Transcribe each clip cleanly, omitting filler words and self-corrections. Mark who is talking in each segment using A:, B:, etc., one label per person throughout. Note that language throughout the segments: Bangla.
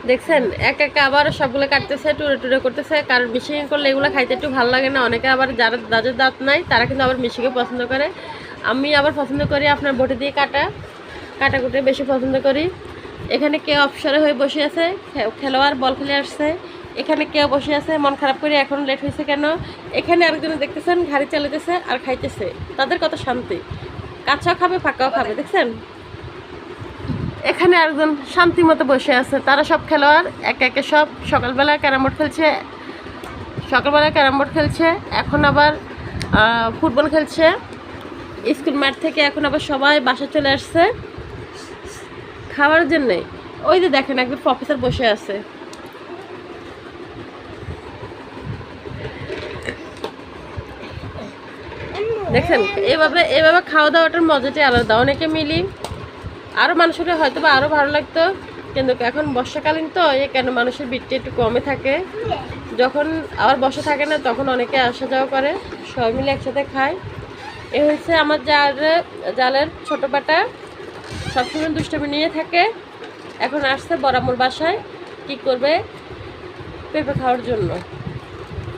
A: দেখছেন এক একা আবার সবগুলো কাটতেছে, টুরে টুরে করতেছে। কারণ মিশিয়ে করলে এগুলো খাইতে একটু ভালো লাগে না। অনেকে আবার যারা যাদের দাঁত নাই তারা কিন্তু আবার মিশিয়ে পছন্দ করে। আমি আবার পছন্দ করি আপনার বটি দিয়ে কাটাকুটি বেশি পছন্দ করি। এখানে কেউ অবসরে হয়ে বসে আছে, খেলোয়াড় বল খেলে আসছে। এখানে কেউ বসে আছে মন খারাপ করে, এখন লেট হয়েছে কেন। এখানে আরেকজনে দেখতেছেন ঘাড়ি চালাতেছে আর খাইতেছে। তাদের কত শান্তি, কাঁচাও খাবে ফাঁকাও খাবে। দেখছেন এখানে আরেকজন শান্তি মতো বসে আছে। তারা সব খেলোয়াড় একে একে সব সকালবেলা ক্যারাম বোর্ড খেলছে। এখন আবার ফুটবল খেলছে স্কুল মাঠ থেকে। এখন আবার সবাই বাসা চলে আসছে খাওয়ার জন্যে। ওই যে দেখেন একজন প্রফেসর বসে আছে। দেখছেন এভাবে খাওয়া দাওয়াটার মজাটাই আলাদা। অনেকে মিলি আরও মানুষ হলে হয়তো বা আরও ভালো লাগতো, কিন্তু এখন বর্ষাকালীন তো কেন মানুষের ভিড়টা একটু কমে থাকে। যখন আবার বর্ষা থাকে না তখন অনেকে আসা যাওয়া করে, সবাই মিলে একসাথে খায়। এ হচ্ছে আমার জালের ছোটো পাটা, সবসময় দুষ্টমি নিয়ে থাকে। এখন আসছে বরামুর বাসায়, কি করবে পেঁপে খাওয়ার জন্য।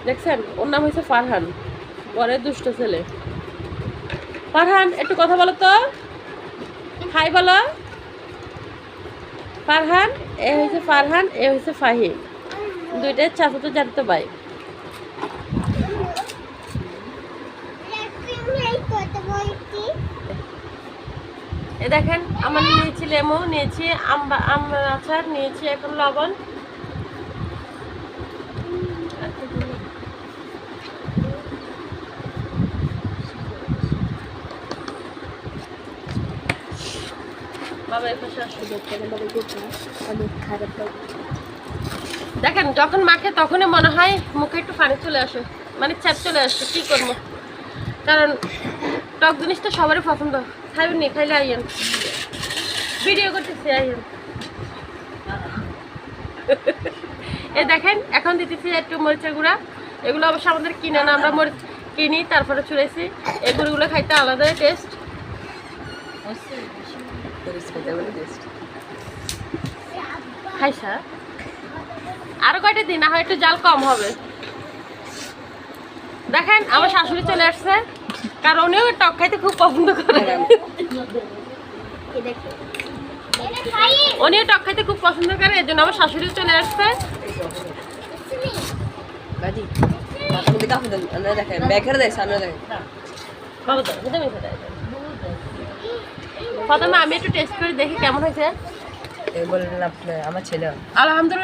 A: দেখছেন ওর নাম হয়েছে ফারহান, পরে দুষ্ট ছেলে। ফারহান একটু কথা বলো তো, হাই বলো। ফারহান এ হয়েছে ফারহান, এ হয়েছে ফাহিম, দুইটাই চাচাতো জানতো ভাই। এ দেখেন আমার নিয়েছি লেমু, নিয়েছি আমের আচার, নিয়েছি এখন লবণ। বাবা এর পাশে আসো। দেখেন যখন মাখে তখনই মনে হয় মুখে একটু পানি চলে আসে, মানে চাপ চলে আসে। কি করবো, কারণ টক জিনিসটা সবারই পছন্দ। খাইবেন নি? খাইলে আইয়েন, ভিডিও করতেছি আইয়েন। এ দেখেন এখন দিতেছি একটু মরিচের গুঁড়া। এগুলো অবশ্য আমাদের কিনে না, আমরা মরিচ কিনি তারপরে চুলাইছি। এই গুঁড়োগুলো খাইতে আলাদাই টেস্ট। খাইছা আরো কয়টা দিন না হয় একটু জাল কম হবে। দেখেন আমার শাশুড়ি চলে আসছে, কারণ উনিও টক খাইতে খুব পছন্দ করে। উনিও টক খাইতে খুব পছন্দ করে, এই জন্য আমার শাশুড়ি চলে আসছে। প্রথমে আমি একটু টেস্ট করে দেখি কেমন হয়েছে।
B: বললেন আপনার আমার ছেলে
A: আলহামদুলিল্লাহ।